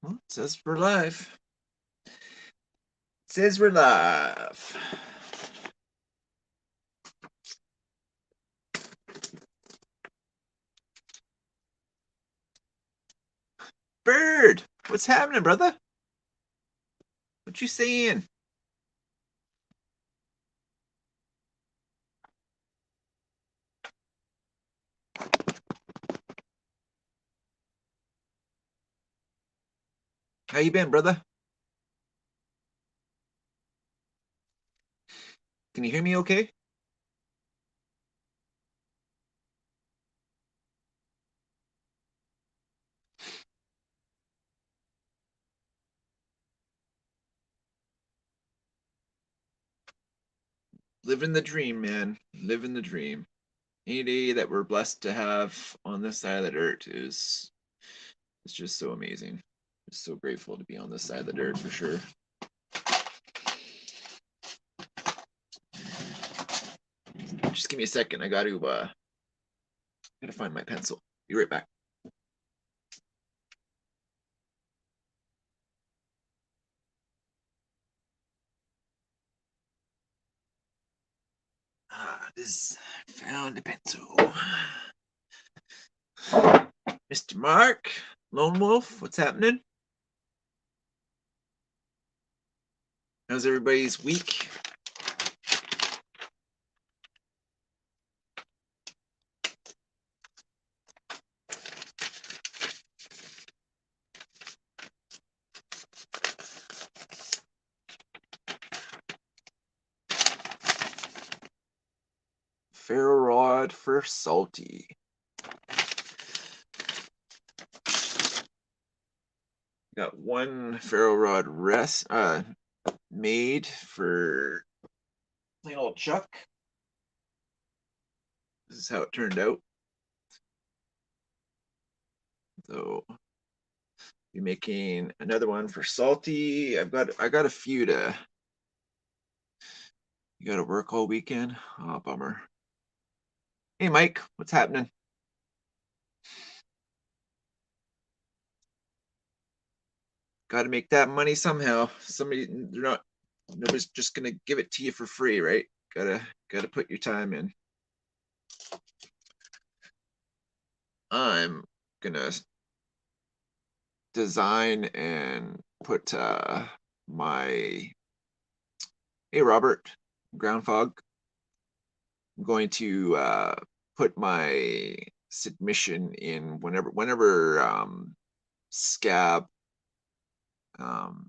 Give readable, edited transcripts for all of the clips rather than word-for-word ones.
Well, it says we're live. It says we're live. Bird, what's happening, brother? What you saying? How you been, brother? Can you hear me okay? Living the dream, man. Living the dream. Any day that we're blessed to have on this side of the dirt is just so amazing. Just so grateful to be on this side of the dirt for sure. Just give me a second. I gotta find my pencil. Be right back. This found a pencil. Mr. Mark, Lone Wolf, what's happening? How's everybody's week? Ferro rod for salty. Got one ferro rod made for plain old Chuck. This is how it turned out. So be making another one for salty. I got a few to. You got to work all weekend. Oh, bummer. Hey, Mike, what's happening? Got to make that money somehow. Nobody's just gonna give it to you for free, right? Gotta put your time in. I'm gonna design and put my hey Robert ground fog. I'm going to put my submission in whenever Scab um,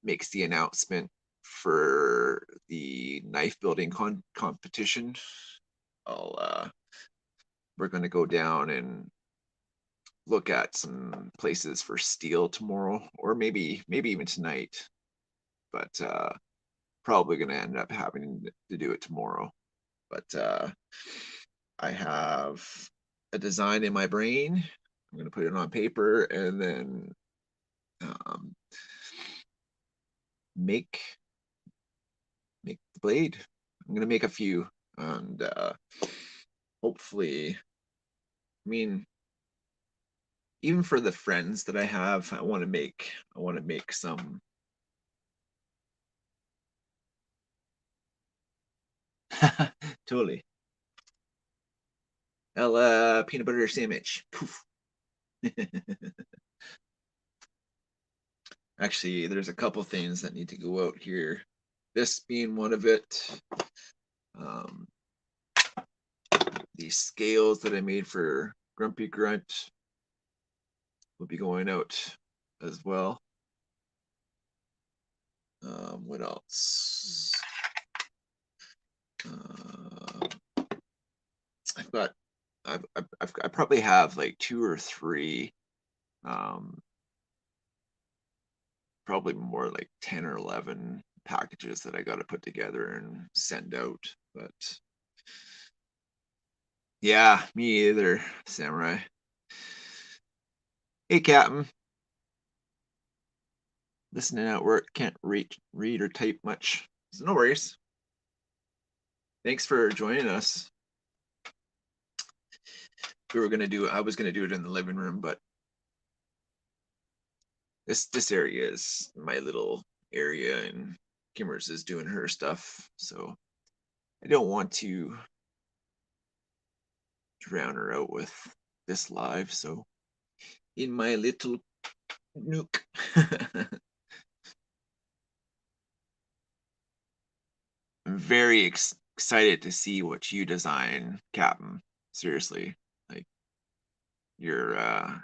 makes the announcement for the knife building competition. We're going to go down and look at some places for steel tomorrow, or maybe even tonight. But probably going to end up having to do it tomorrow. But I have a design in my brain. I'm going to put it on paper and then um, make the blade. I'm going to make a few, and hopefully, I mean, even for the friends that I have, I want to make some. Totally. Peanut butter sandwich. Poof. Actually, there's a couple things that need to go out here. This being one of it. Um, the scales that I made for Grumpy Grunt will be going out as well. What else? I've got, I probably have like 2 or 3, probably more like 10 or 11 packages that I got to put together and send out. But yeah, me either, Samurai. Hey, Captain. Listening at work, can't read or type much. So no worries. Thanks for joining us. I was gonna do it in the living room, but this area is my little area, and Kimmers is doing her stuff, so I don't want to drown her out with this live. So in my little nook. I'm very excited to see what you design, Captain. Seriously, like your uh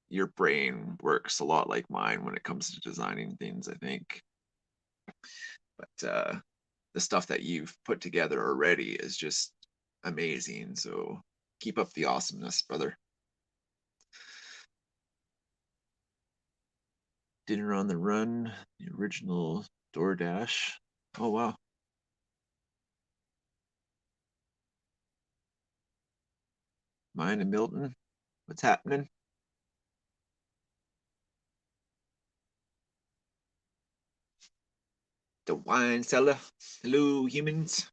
your brain works a lot like mine when it comes to designing things, I think. But the stuff that you've put together already is just amazing. So keep up the awesomeness, brother. Dinner on the Run, the original DoorDash. Oh wow. Mine and Milton. What's happening? The wine cellar. Hello, humans.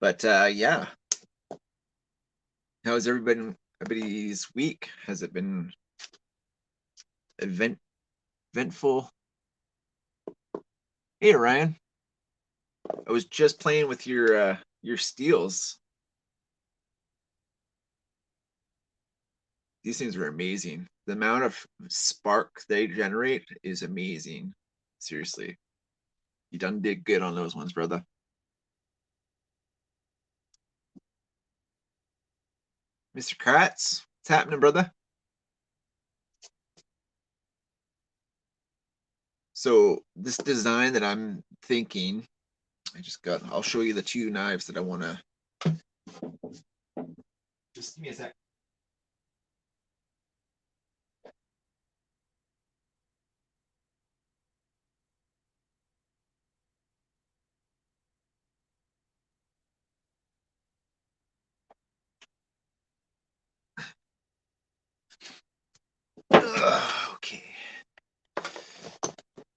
But yeah, how's everybody's week? Has it been event eventful? Hey Ryan, I was just playing with your steels. These things are amazing. The amount of spark they generate is amazing. Seriously, you done did good on those ones, brother. Mr. Kratz, what's happening, brother? So this design that I'm thinking, I'll show you the two knives that I want to. Just give me a sec. Okay.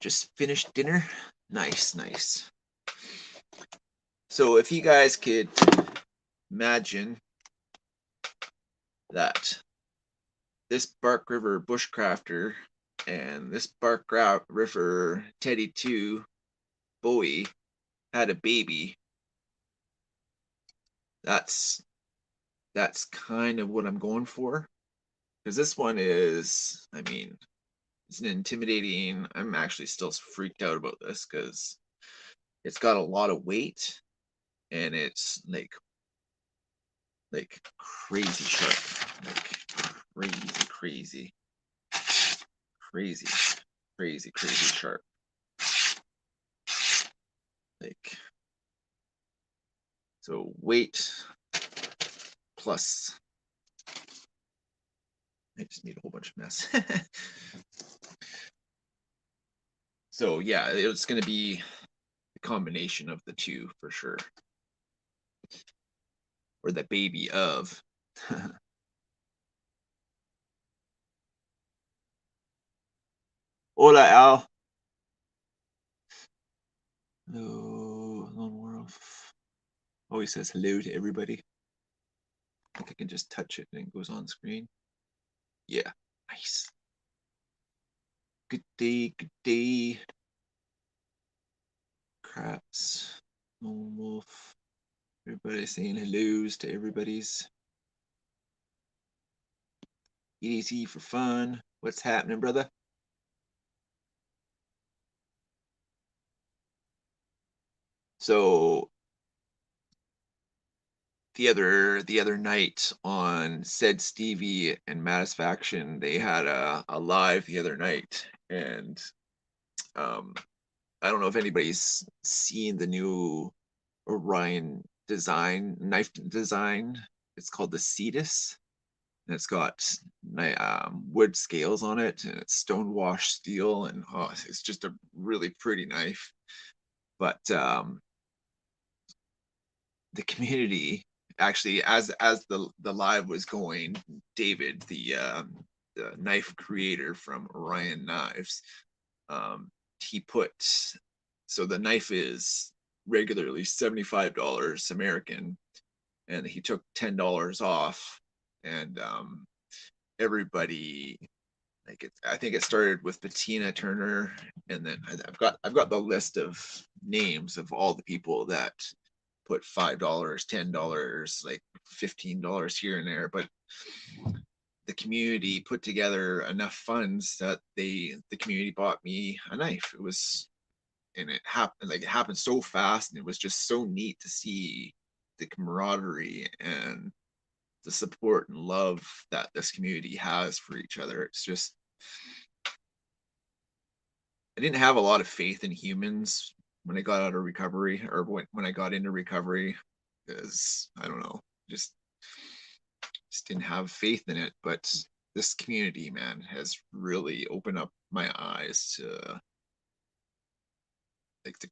Just finished dinner. Nice, nice. So if you guys could imagine that this Bark River Bushcrafter and this Bark River Teddy 2 Bowie had a baby, that's that's kind of what I'm going for. Because this one is, I mean, it's an intimidating. I'm actually still freaked out about this because it's got a lot of weight and it's like crazy sharp, like crazy, crazy, crazy sharp. Like so weight plus. I just need a whole bunch of mess. So yeah, it's going to be a combination of the two for sure, or the baby of. Hola Al. Hello, Lone Wolf. Oh, he says hello to everybody. I think I can just touch it and it goes on screen. Yeah, nice. Good day, good day. Craps, Lone Wolf. Everybody saying hellos to everybody's. Easy for fun. What's happening, brother? So the other night on said Stevie and Matisfaction, they had a live the other night, and um, I don't know if anybody's seen the new Orion knife design. It's called the Cetus, and it's got wood scales on it, and it's stonewash steel, and oh, it's just a really pretty knife. But the community actually, as the live was going, David, the knife creator from Orion Knives, he put, so the knife is regularly $75 American, and he took $10 off, and everybody like I think it started with Bettina Turner, and then I've got the list of names of all the people that put $5, $10, like $15 here and there, but the community put together enough funds that the community bought me a knife. It was and it happened so fast, and it was just so neat to see the camaraderie and the support and love that this community has for each other. It's just I didn't have a lot of faith in humans when I got out of recovery, or when I got into recovery, because I don't know, just didn't have faith in it. But this community, man, has really opened up my eyes to like the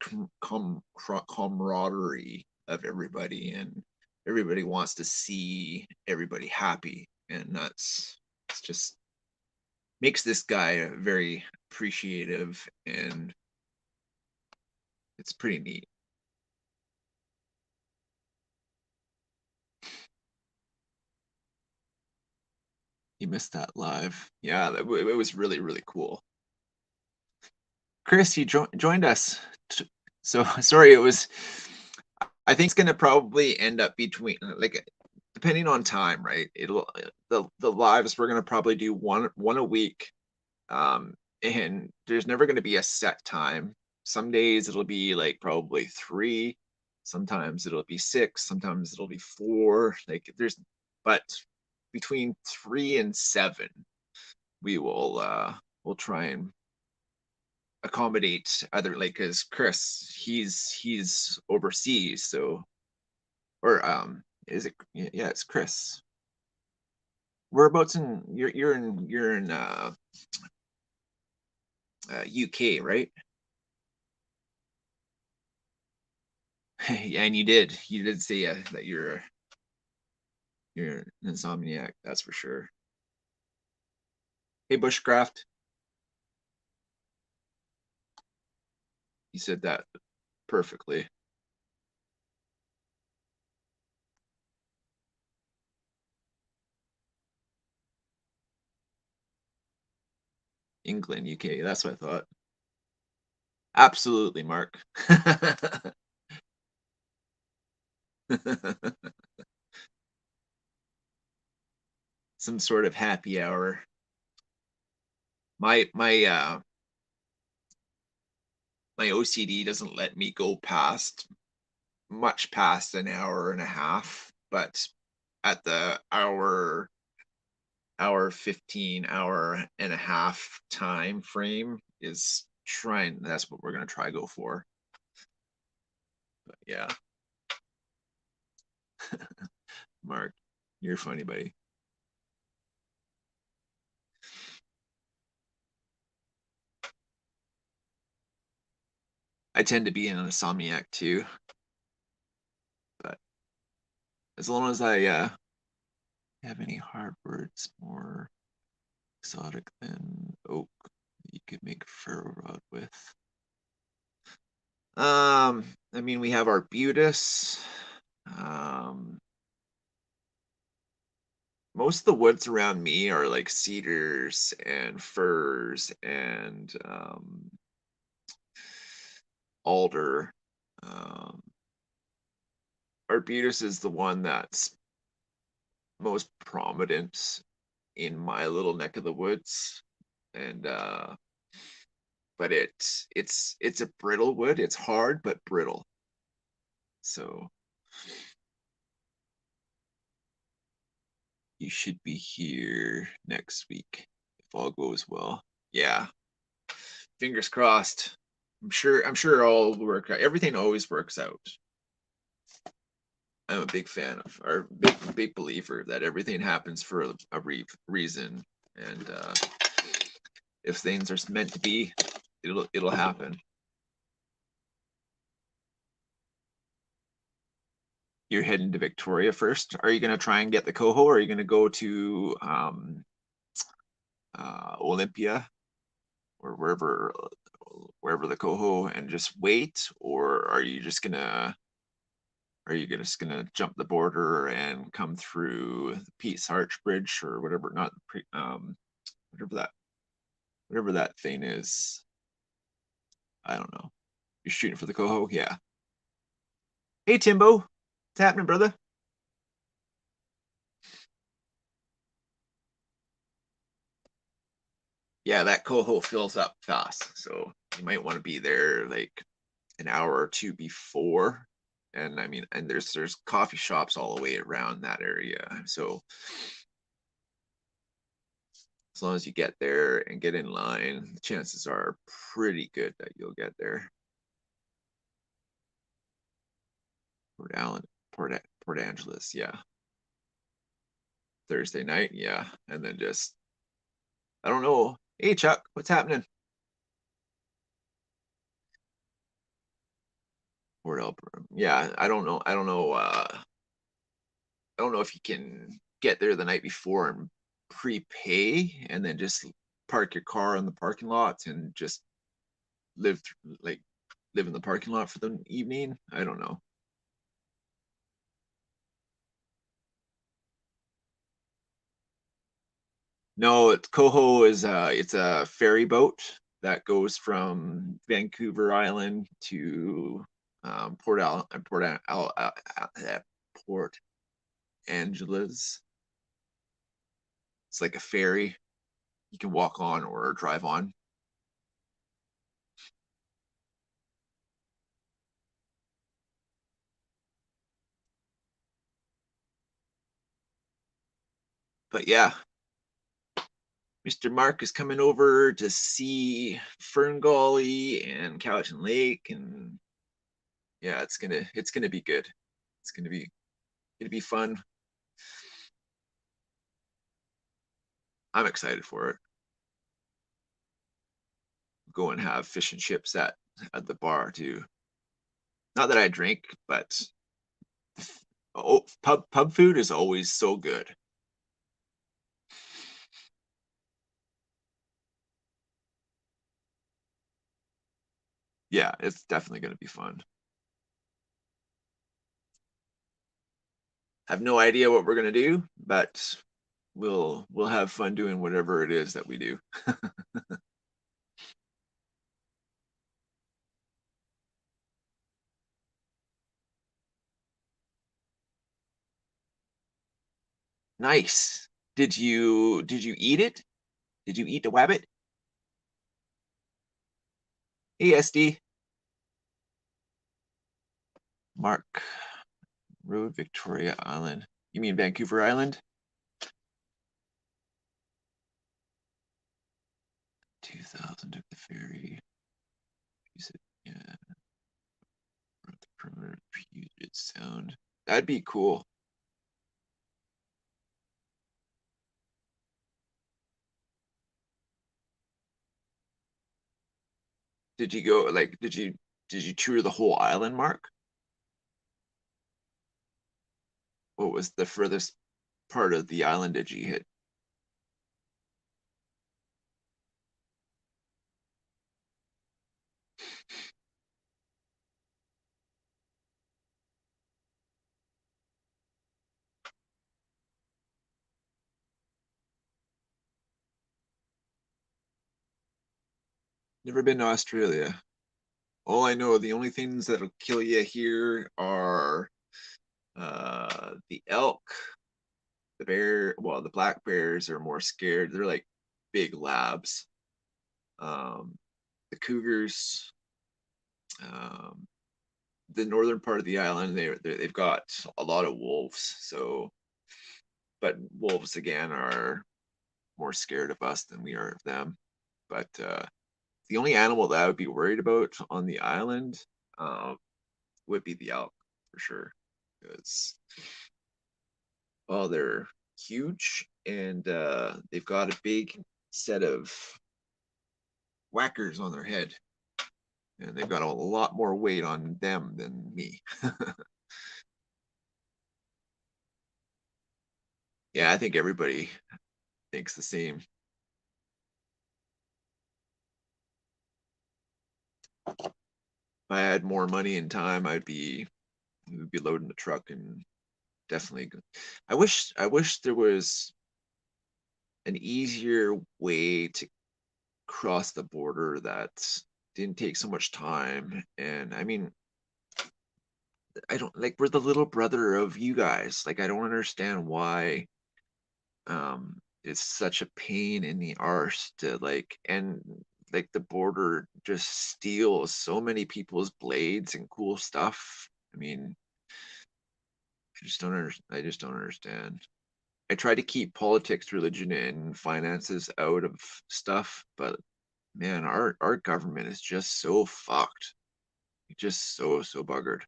camaraderie of everybody, and everybody wants to see everybody happy, and that's it's just makes this guy very appreciative, and it's pretty neat. You missed that live. Yeah, it was really, really cool. Chris, you joined us. So sorry, it was. I think it's gonna probably end up between like depending on time, right? It'll the lives we're gonna probably do one a week, and there's never gonna be a set time. Some days it'll be like probably three, sometimes it'll be six, sometimes it'll be four. Like but between 3 and 7, we'll try and accommodate other like because Chris he's overseas, so or is it yeah, it's Chris. Whereabouts in you're in UK, right? Yeah, and you did say that you're an insomniac, that's for sure. Hey Bushcraft, you said that perfectly. England, UK, that's what I thought. Absolutely, Mark. Some sort of happy hour. My OCD doesn't let me go much past an hour and a half, but at the hour 15, hour and a half time frame is trying. That's what we're gonna try go for. But yeah, Mark, you're funny, buddy. I tend to be an insomniac too, but as long as I have any hard words more exotic than oak, you could make ferro rod with. I mean, we have arbutus. Um, most of the woods around me are like cedars and firs and alder. Um, arbutus is the one that's most prominent in my little neck of the woods, and but it's a brittle wood. It's hard but brittle. So you should be here next week if all goes well. Yeah, fingers crossed. I'm sure all will work out. Everything always works out. I'm a big fan of, or big believer that everything happens for reason, and if things are meant to be, it'll happen. You're heading to Victoria first. Are you going to try and get the coho, or are you going to go to Olympia or wherever the coho and just wait, or are you just gonna jump the border and come through the Peace Arch Bridge or whatever? Not whatever that. whatever that thing is. I don't know. You're shooting for the coho? Yeah. Hey Timbo, what's happening, brother? Yeah, that coho fills up fast, so you might want to be there like an hour or two before. And I mean, and there's coffee shops all the way around that area. So as long as you get there and get in line, the chances are pretty good that you'll get there. Port Allen, Port Angeles, yeah. Thursday night, yeah. And then just I don't know. Hey Chuck, what's happening? Port Elbert. Yeah, I don't know. I don't know if you can get there the night before and prepay and then just park your car in the parking lot and just like live in the parking lot for the evening. I don't know. No, it's Coho is it's a ferry boat that goes from Vancouver Island to Port Angeles. It's like a ferry you can walk on or drive on. But yeah, Mr. Mark is coming over to see Fern Gully and Cowichan Lake, and yeah, it's gonna be good. It's gonna be fun. I'm excited for it. Go and have fish and chips at the bar too. Not that I drink, but oh, pub food is always so good. Yeah, it's definitely gonna be fun. I have no idea what we're gonna do, but we'll have fun doing whatever it is that we do. Nice. Did you eat it? Did you eat the wabbit? Hey SD. Mark Road, Victoria Island. You mean Vancouver Island? 2000 took the ferry. Yeah, the perimeter Puget Sound. That'd be cool. Did you go like did you tour the whole island, Mark? What was the furthest part of the island did you hit? Never been to Australia. All I know, the only things that'll kill you here are the elk, the bear. Well, the black bears are more scared. They're like big labs. Um, the cougars, um, the northern part of the island, they've got a lot of wolves. So, but wolves again are more scared of us than we are of them. But the only animal that I would be worried about on the island um, would be the elk for sure, because well, they're huge and they've got a big set of whackers on their head, and they've got a lot more weight on them than me. Yeah, I think everybody thinks the same. If I had more money and time, would be loading the truck and definitely. I wish there was an easier way to cross the border that didn't take so much time. And I mean, I don't like we're the little brother of you guys. Like I don't understand why it's such a pain in the arse to like and like the border just steals so many people's blades and cool stuff. I mean, I just don't understand. I try to keep politics, religion, and finances out of stuff, but man, our government is just so fucked. Just so buggered.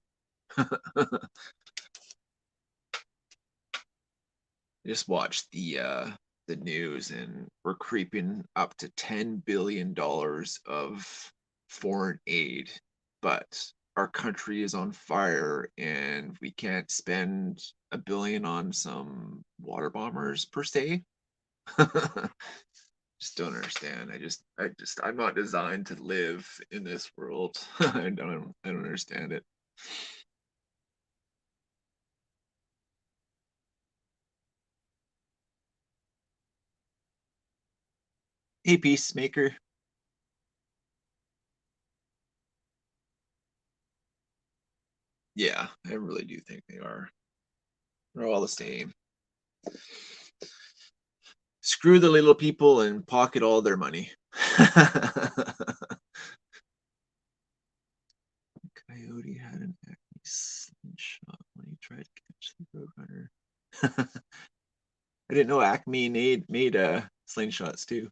Just watch the news and we're creeping up to $10 billion of foreign aid, but our country is on fire and we can't spend $1 billion on some water bombers per se. Just don't understand. I'm not designed to live in this world. I don't understand it. Hey, peacemaker. Yeah, I really do think they are. They're all the same. Screw the little people and pocket all their money. Coyote had an acne slingshot when he tried to catch the roadrunner. I didn't know Acme made slingshots too.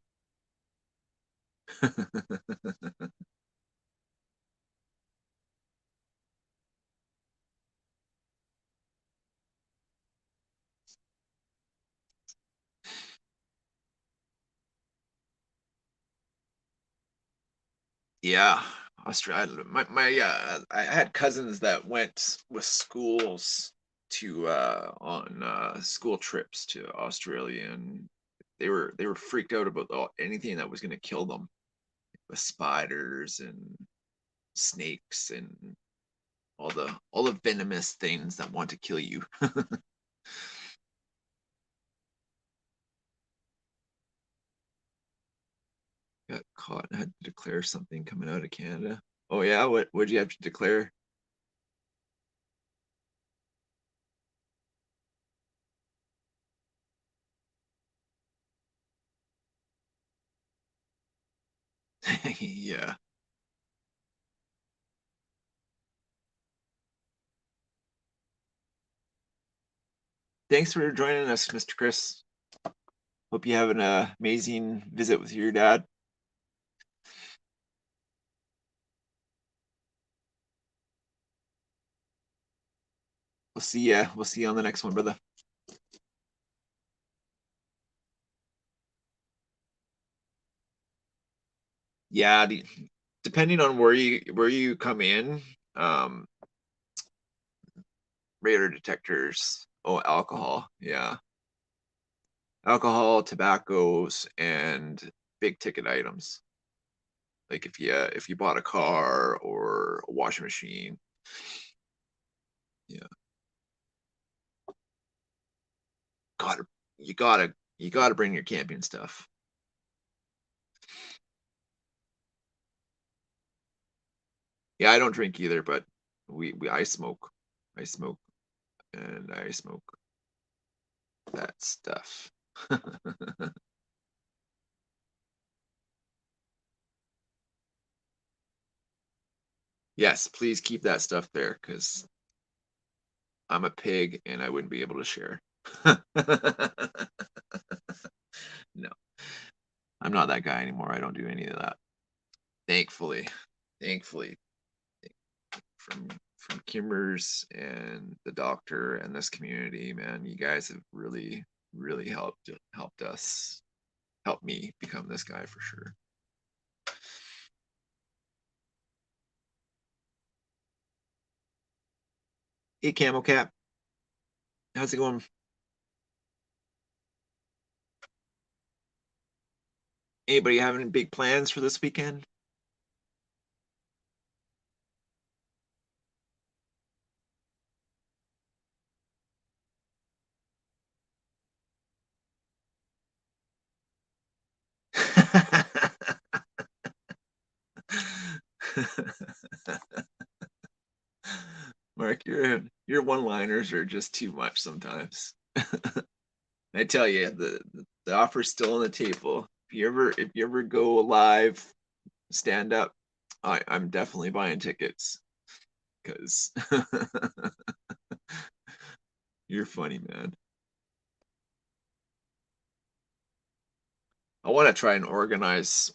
Yeah, Australia. I had cousins that went with schools to on school trips to Australia, and they were freaked out about anything that was going to kill them, with spiders and snakes and all the venomous things that want to kill you. Got caught and had to declare something coming out of Canada. Oh yeah, what'd you have to declare? Yeah. Thanks for joining us, Mr. Chris. Hope you have an amazing visit with your dad. We'll see ya. We'll see you on the next one, brother. Yeah, depending on where you come in, um, radar detectors. Oh, alcohol. Yeah, alcohol, tobaccos, and big ticket items. Like if you bought a car or a washing machine. Yeah, gotta you gotta bring your camping stuff. Yeah, I don't drink either, but we I smoke. I smoke and I smoke that stuff. Yes, please keep that stuff there because I'm a pig and I wouldn't be able to share. No, I'm not that guy anymore. I don't do any of that. Thankfully, thankfully, from from Kimmers and the doctor and this community, man, you guys have really helped us, helped me become this guy for sure. Hey, Camel Cap, how's it going? Anybody having any big plans for this weekend? Mark, your one-liners are just too much sometimes. I tell you, the offer's still on the table. If you ever go live, stand up, I'm definitely buying tickets because you're funny, man. I want to try and organize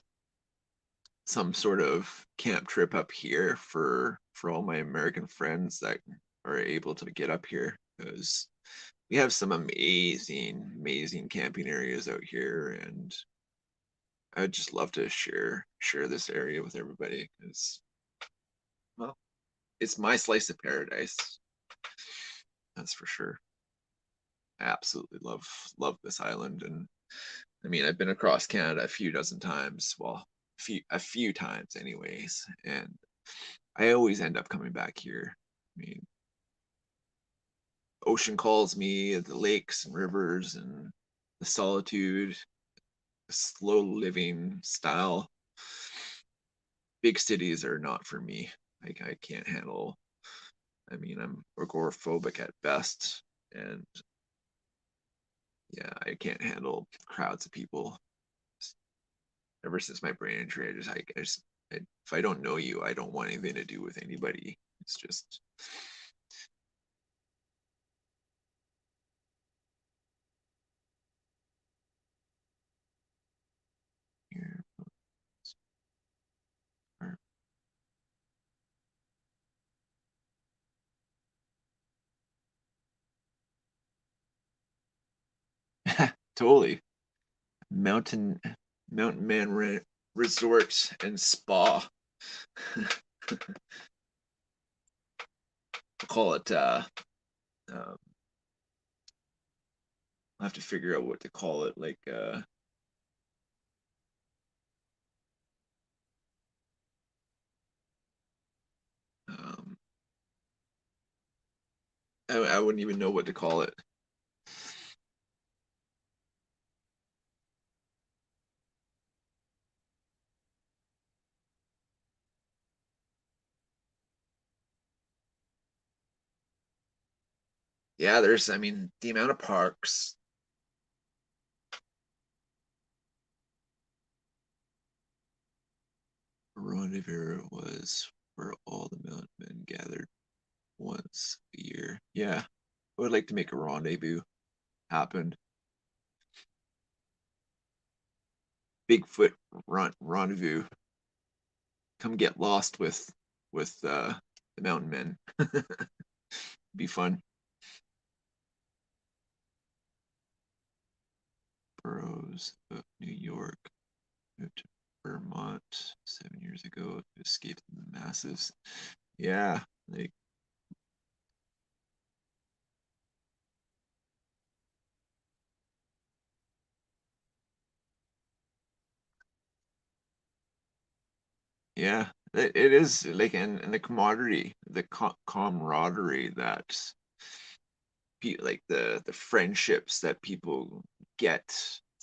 some sort of camp trip up here for all my American friends that are able to get up here because we have some amazing camping areas out here, and I'd just love to share this area with everybody because, well, it's my slice of paradise. That's for sure. I absolutely love this island, and I mean, I've been across Canada a few dozen times. Well, a few times, anyways, and I always end up coming back here. I mean, ocean calls me, the lakes and rivers and the solitude, the slow living style. Big cities are not for me. I can't handle. I mean, I'm agoraphobic at best, and yeah, I can't handle crowds of people. Ever since my brain injury, if I don't know you, I don't want anything to do with anybody. It's just here. Totally. Mountain Mountain Man Resort and Spa. We'll call it um, I'll have to figure out what to call it. Like um I wouldn't even know what to call it. Yeah, there's I mean the amount of parks. Rendezvous was where all the mountain men gathered once a year. Yeah, I would like to make a rendezvous happen. Bigfoot rendezvous. Come get lost with the mountain men. Be fun. Boroughs of New York moved to Vermont 7 years ago to escape the massives. Yeah, like yeah, it is like and the camaraderie, the camaraderie that like the friendships that people get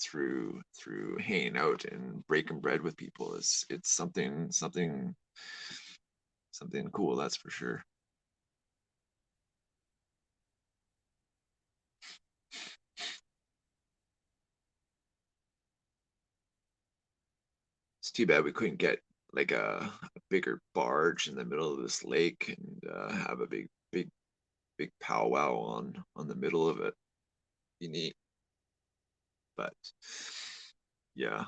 through hanging out and breaking bread with people is it's something cool, that's for sure. It's too bad we couldn't get like a bigger barge in the middle of this lake and have a big powwow on the middle of it. Be neat, but yeah.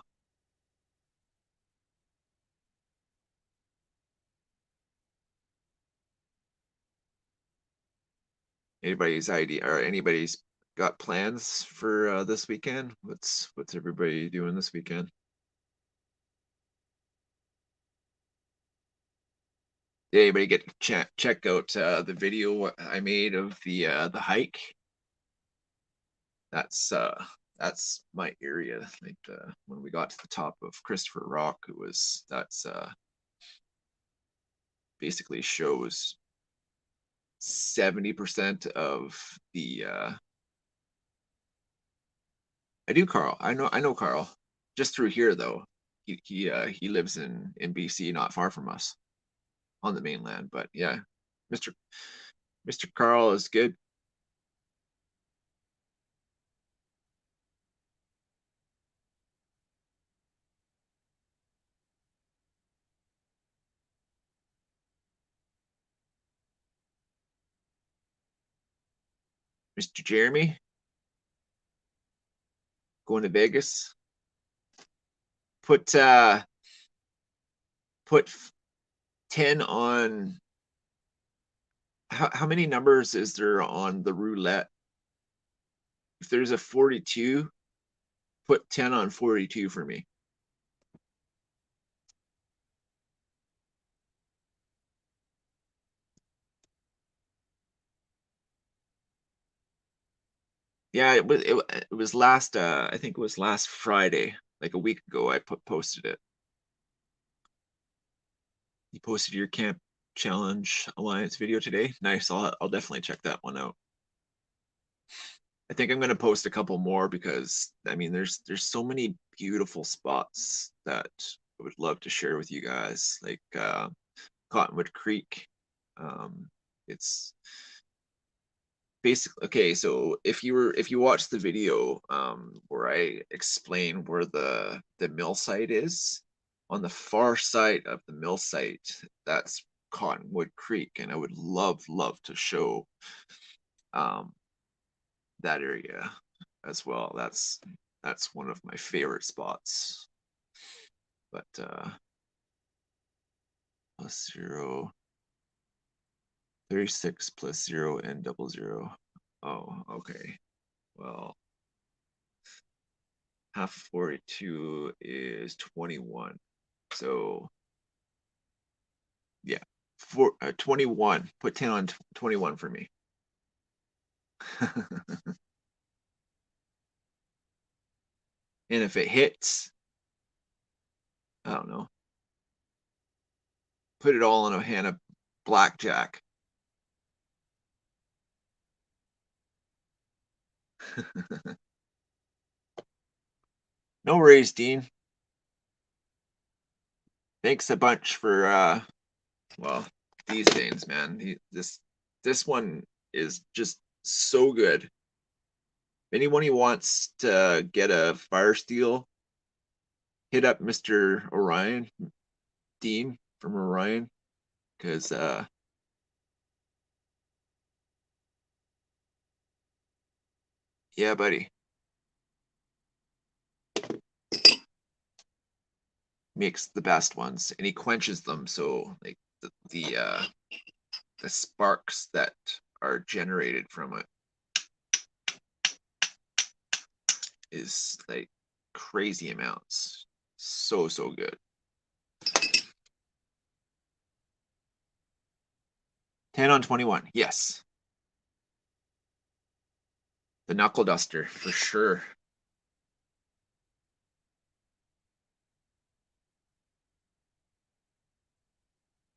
Anybody's idea or anybody's got plans for this weekend? What's everybody doing this weekend? Did anybody get to check out the video I made of the hike? That's uh that's my area. Like when we got to the top of Christopher Rock, it was that's basically shows 70% of the I do Carl. I know Carl. Just through here though. He lives in BC, not far from us. on the mainland. But yeah, Mr. Mr. Carl is good. Mr. Jeremy going to Vegas. Put put 10 on how many numbers is there on the roulette? If there's a 42, put 10 on 42 for me. Yeah, it was last I think it was last Friday, like a week ago. I posted it. You posted your Camp Challenge Alliance video today. Nice. I'll definitely check that one out. I think I'm gonna post a couple more because I mean there's so many beautiful spots that I would love to share with you guys, like Cottonwood Creek. It's basically okay. So if you watch the video where I explain where the mill site is, on the far side of the mill site, that's Cottonwood Creek, and I would love to show um that area as well. That's one of my favorite spots. But plus 0, 36 plus 0 and double 0. Oh, okay. Well, half 42 is 21. So yeah, 21. Put 10 on 21 for me. And if it hits, I don't know, put it all in a hand of blackjack. No worries, Dean. Thanks a bunch for well, these things, man. This one is just so good. If anyone who wants to get a fire steel, hit up Mr. Orion, Dean from Orion, because yeah, buddy, makes the best ones, and he quenches them. So like the sparks that are generated from it is like crazy amounts. So good. 10 on 21. Yes. The knuckle duster for sure.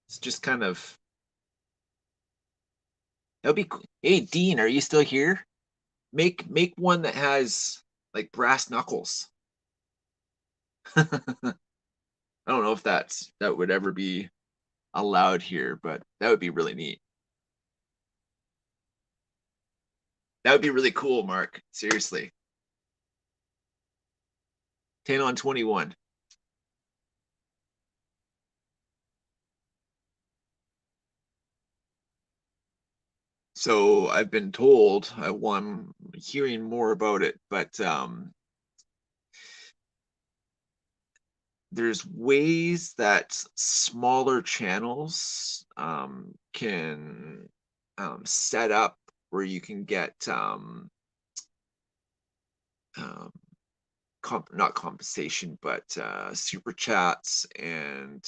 It's just kind of that'll be cool. Hey Dean, are you still here? Make one that has like brass knuckles. I don't know if that would ever be allowed here, but that would be really neat. That would be really cool, Mark. Seriously. 10 on 21. So I've been told, well, I'm hearing more about it, but there's ways that smaller channels can set up where you can get um, not compensation, but super chats and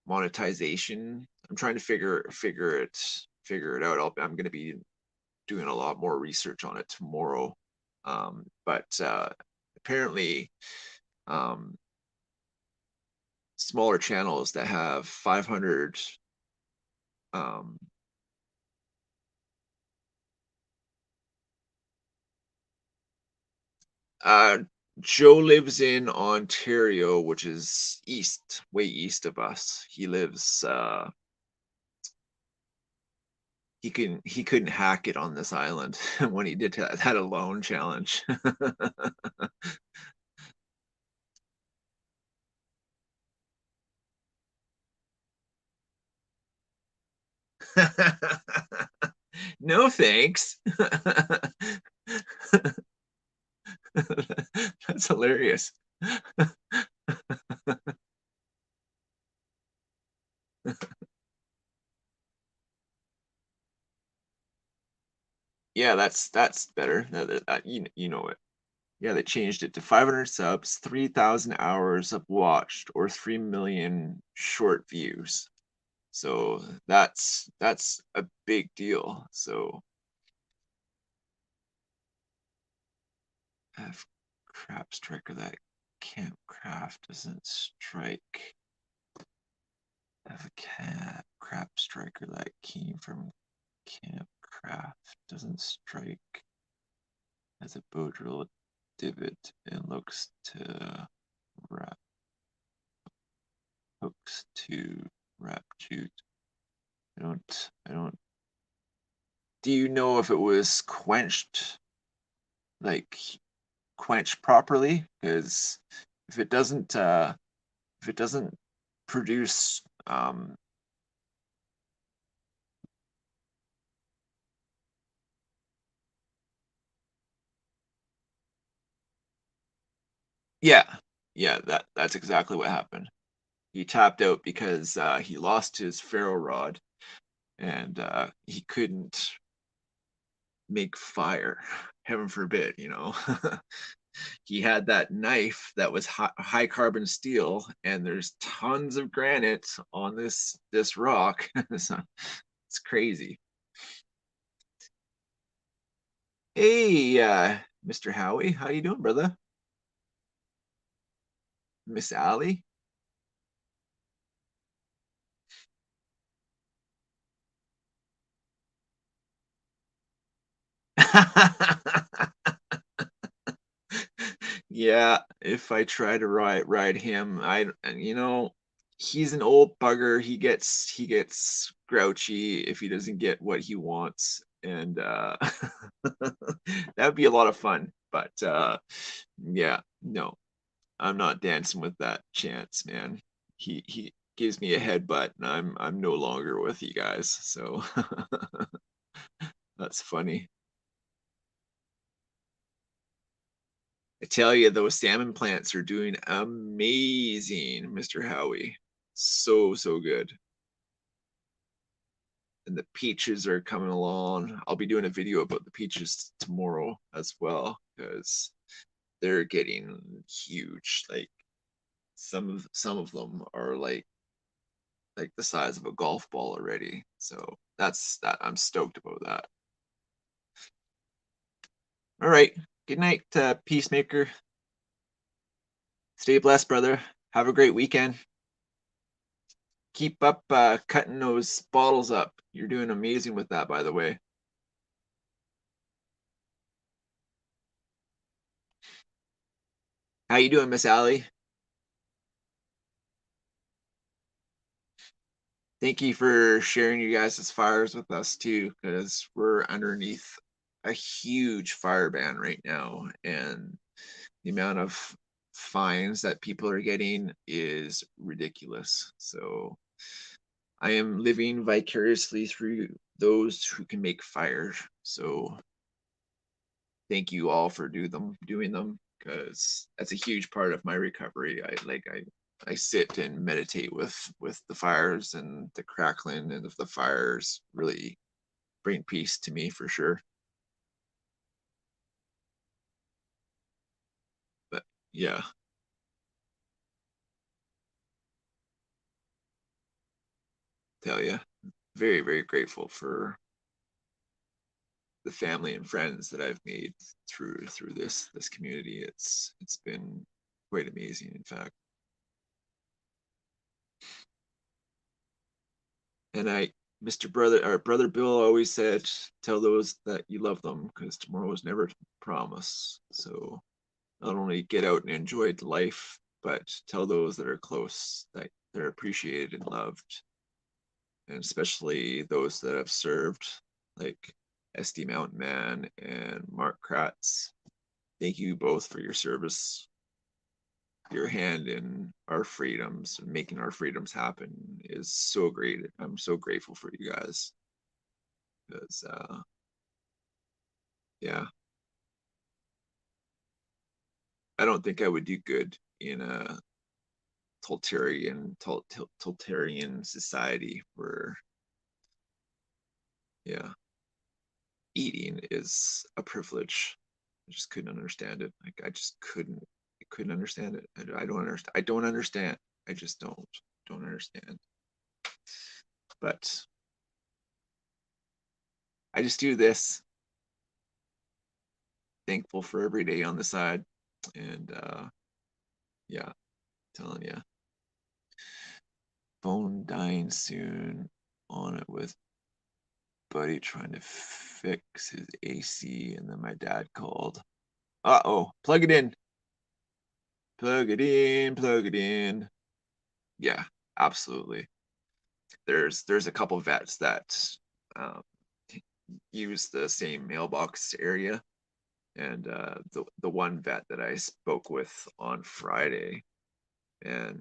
monetization. I'm trying to figure it out. I'm going to be doing a lot more research on it tomorrow. But apparently, um, smaller channels that have 500 um, Joe lives in Ontario, which is east, way east of us. He lives he couldn't hack it on this island when he did that alone challenge. No thanks. That's hilarious. Yeah, that's better. You know it. Yeah, they changed it to 500 subs, 3,000 hours of watched, or 3 million short views. So that's a big deal. So have crap striker that camp craft doesn't strike. Have a crap striker that came from camp craft doesn't strike as a bow drill divot and looks to wrap hooks to wrap jute. I don't. Do you know if it was like quenched properly? Because if it doesn't, if it doesn't produce, yeah, yeah, that's exactly what happened. He tapped out because he lost his ferro rod and he couldn't make fire. Heaven forbid, you know. He had that knife that was high carbon steel, and there's tons of granite on this rock. So it's crazy. Hey, Mr. Howie, how you doing, brother? Miss Allie? Yeah, if I try to ride him, he's an old bugger. He gets grouchy if he doesn't get what he wants, and that would be a lot of fun. But yeah, no, I'm not dancing with that chance, man. He gives me a headbutt, and I'm no longer with you guys. So that's funny. I tell you, those salmon plants are doing amazing, Mr. Howie. So good. And the peaches are coming along. I'll be doing a video about the peaches tomorrow as well because they're getting huge. Like some of them are like the size of a golf ball already. So that I'm stoked about that. All right. Good night, Peacemaker. Stay blessed, brother. Have a great weekend. Keep up cutting those bottles up. You're doing amazing with that, by the way. How you doing, Miss Allie? Thank you for sharing you guys' fires with us too, because we're underneath a huge fire ban right now, and the amount of fines that people are getting is ridiculous. So I am living vicariously through those who can make fire. So thank you all for doing them because that's a huge part of my recovery. I sit and meditate with the fires, and the crackling and of the fires really bring peace to me for sure. But yeah, tell you, very grateful for the family and friends that I've made through this community. It's been quite amazing, in fact. And Mr. Brother, our brother Bill always said, "Tell those that you love them, because tomorrow is never promised." So not only get out and enjoy life, but tell those that are close that they're appreciated and loved, and especially those that have served, like SD Mountain Man and Mark Kratz. Thank you both for your service. Your hand in our freedoms and making our freedoms happen is so great. I'm so grateful for you guys because, yeah, I don't think I would do good in a totalitarian society where, yeah, eating is a privilege. I just couldn't understand it. Like I just couldn't understand it. I don't understand. I don't understand. I just don't understand. But I just do this. Thankful for every day on the side, and yeah, telling you, phone dying soon. On it with buddy trying to fix his AC, and then my dad called. Uh-oh, plug it in. Plug it in, plug it in. Yeah, absolutely. There's a couple vets that um, use the same mailbox area, and the one vet that I spoke with on Friday, and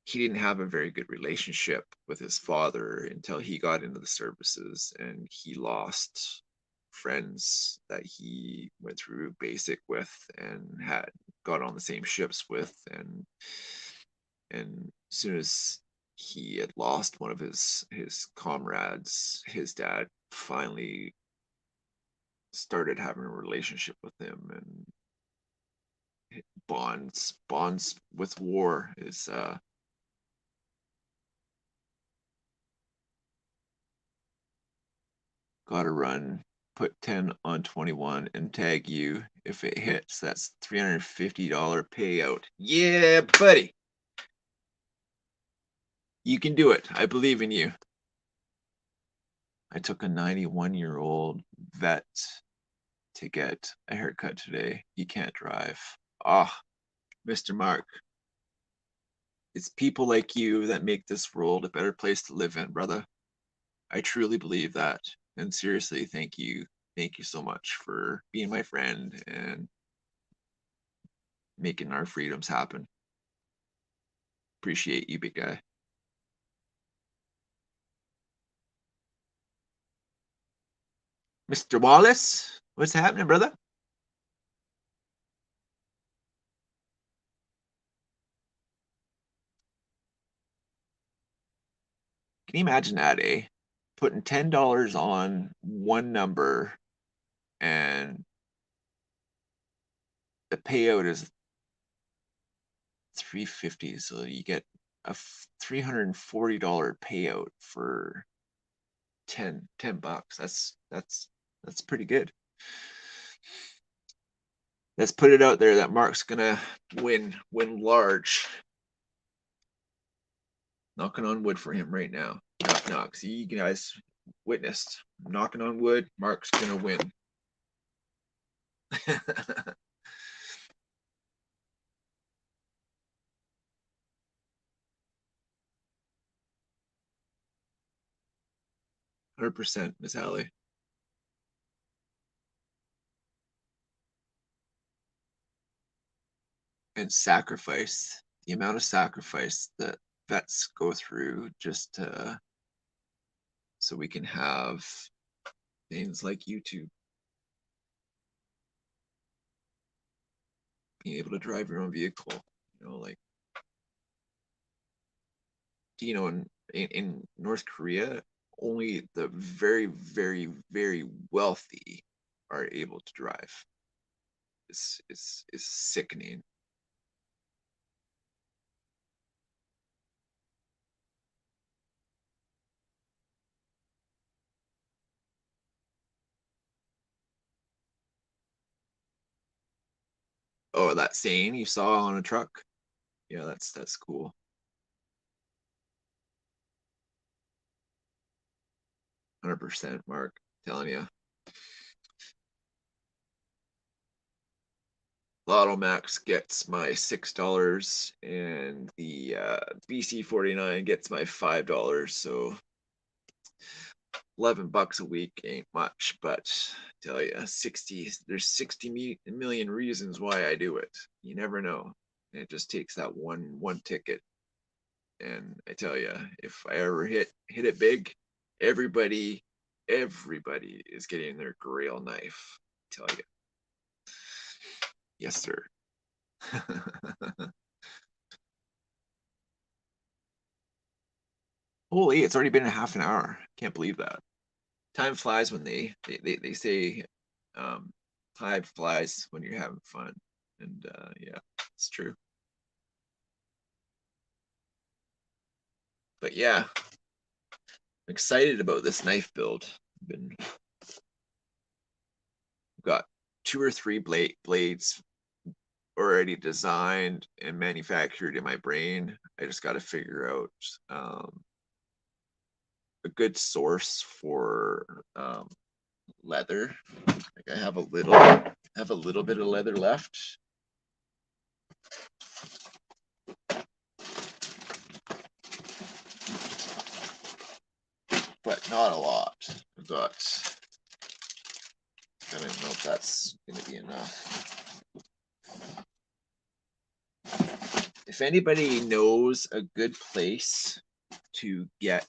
he didn't have a very good relationship with his father until he got into the services, and he lost friends that he went through basic with and had got on the same ships with, and as soon as he had lost one of his comrades, his dad finally started having a relationship with him, and bonds with war is gotta run, put 10 on 21 and tag you. If it hits, that's $350 payout. Yeah, buddy. You can do it. I believe in you. I took a 91-year-old vet to get a haircut today. He can't drive. Ah, Mr. Mark, it's people like you that make this world a better place to live in, brother. I truly believe that. And seriously, thank you. Thank you so much for being my friend and making our freedoms happen. Appreciate you, big guy. Mr. Wallace, what's happening, brother? Can you imagine that, eh? Putting $10 on one number and the payout is 350, so you get a $340 payout for 10 bucks. That's pretty good. Let's put it out there that Mark's gonna win large. Knocking on wood for him right now. Knock knock. See, you guys witnessed. Knocking on wood. Mark's gonna win. 100%, Miss Hallie. And sacrifice. The amount of sacrifice that vets go through just so we can have things like YouTube, being able to drive your own vehicle. Like, in North Korea, only the very, very, very wealthy are able to drive. Is sickening. Oh, that saying you saw on a truck? Yeah, that's cool. 100%, Mark. Telling you. Lotto Max gets my $6, and the BC 49 gets my $5. So $11 a week ain't much, but I tell you, there's 60 million reasons why I do it. You never know. And it just takes that one ticket. And I tell you, if I ever hit it big, everybody everybody is getting their grail knife. I tell you. Yes, sir. Holy, it's already been a half an hour. Can't believe that. Time flies when they say um, time flies when you're having fun. And yeah, it's true. But yeah, I'm excited about this knife build. Been got two or three blades already designed and manufactured in my brain. I just got to figure out a good source for leather. Like I have a little bit of leather left. But not a lot. I've got, I don't know if that's going to be enough. If anybody knows a good place to get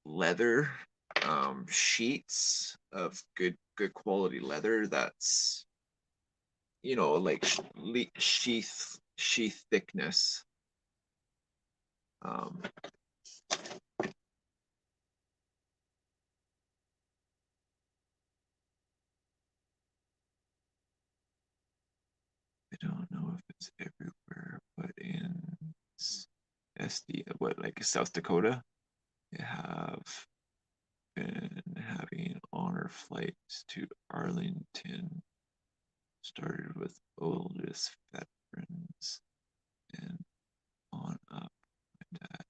leather sheets of good quality leather, that's like sheath thickness, um, I don't know if it's everywhere, but in SD, like South Dakota, they have been having honor flights to Arlington, started with oldest veterans and on up. My dad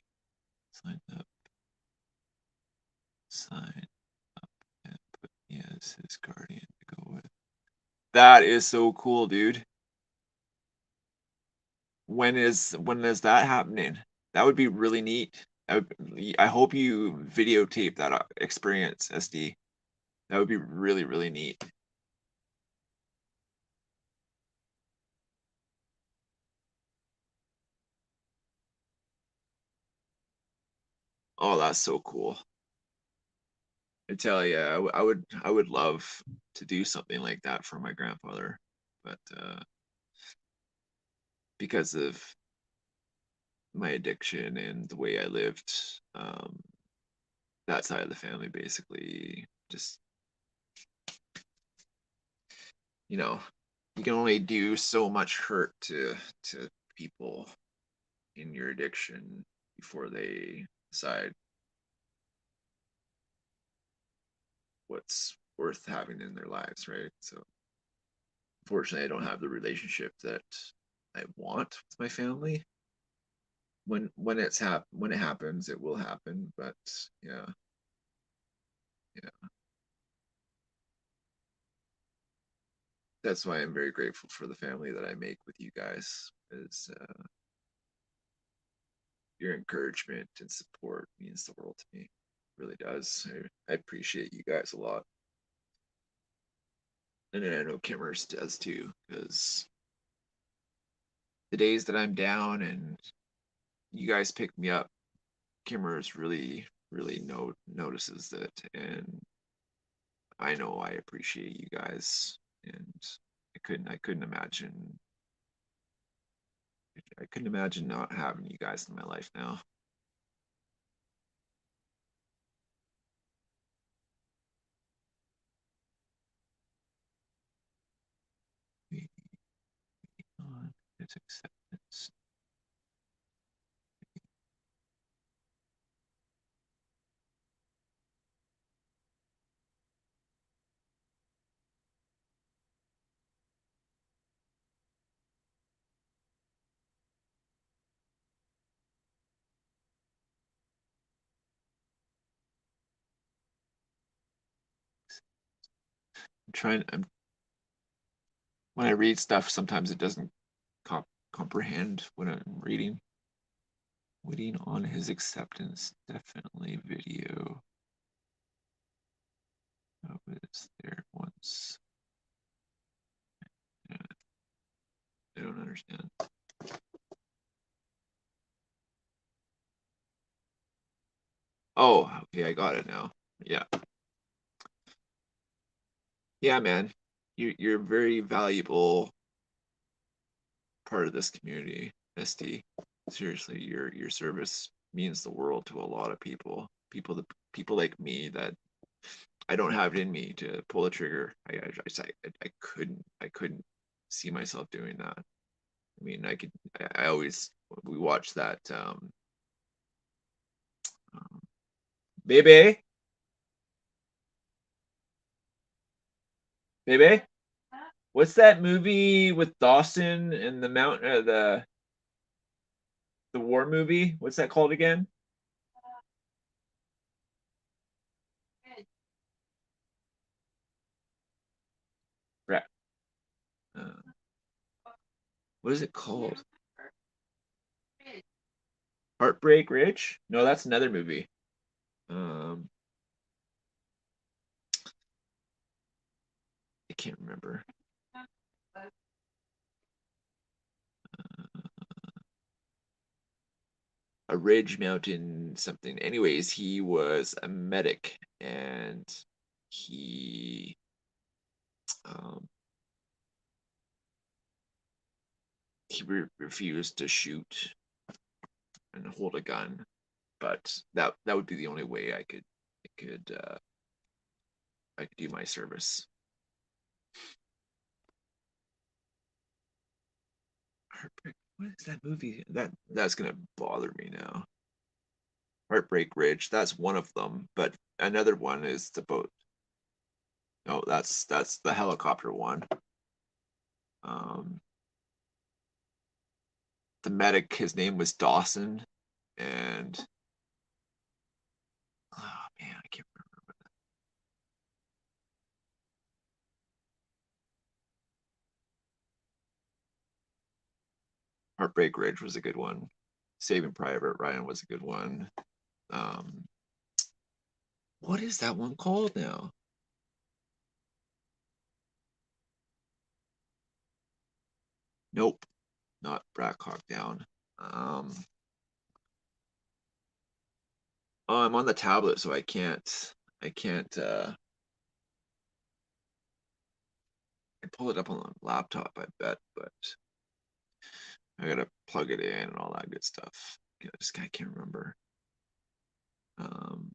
signed up, signed up, and put me as his guardian to go with. That is so cool, dude. When is that happening? That would be really neat. I hope you videotape that experience, SD. That would be really, really neat. Oh, that's so cool. I tell you, I would love to do something like that for my grandfather, but because of my addiction and the way I lived, that side of the family basically just, you know, you can only do so much hurt to people in your addiction before they decide what's worth having in their lives, right? So unfortunately, I don't have the relationship that I want with my family. When it happens, it will happen. But yeah, yeah, that's why I'm very grateful for the family that I make with you guys. Is your encouragement and support means the world to me. It really does. I appreciate you guys a lot, and I know Kimmers does too. Because the days that I'm down and you guys pick me up, Kimmers really notices that, and I know I appreciate you guys, and I couldn't imagine not having you guys in my life now. It's acceptance. I'm when I read stuff, sometimes it doesn't comprehend when I'm reading. Waiting on his acceptance, definitely video. I was there once. Yeah, I don't understand. Oh, okay, I got it now. Yeah, yeah, man, you're a very valuable part of this community, SD. Seriously, your service means the world to a lot of people. People like me that I don't have it in me to pull the trigger. I couldn't see myself doing that. I mean, I always we watch that um, baby, baby. What's that movie with Dawson and the mount the war movie? What's that called again? Right. Uh, what is it called? Heartbreak Ridge? No, that's another movie. Um, I can't remember. A ridge mountain something. Anyways, he was a medic and he um, he refused to shoot and hold a gun, but that would be the only way I could do my service. Heartbreak. What is that movie? That's gonna bother me now. Heartbreak Ridge. That's one of them, but another one is the boat. No, that's the helicopter one. Um, the medic, his name was Dawson, and oh man, I can't remember. Heartbreak Ridge was a good one. Saving Private Ryan was a good one. Um, what is that one called now? Nope, not Black Hawk Down. Um, oh, I'm on the tablet, so I can't I pull it up on the laptop, I bet, but I gotta plug it in and all that good stuff. I can't remember. Um,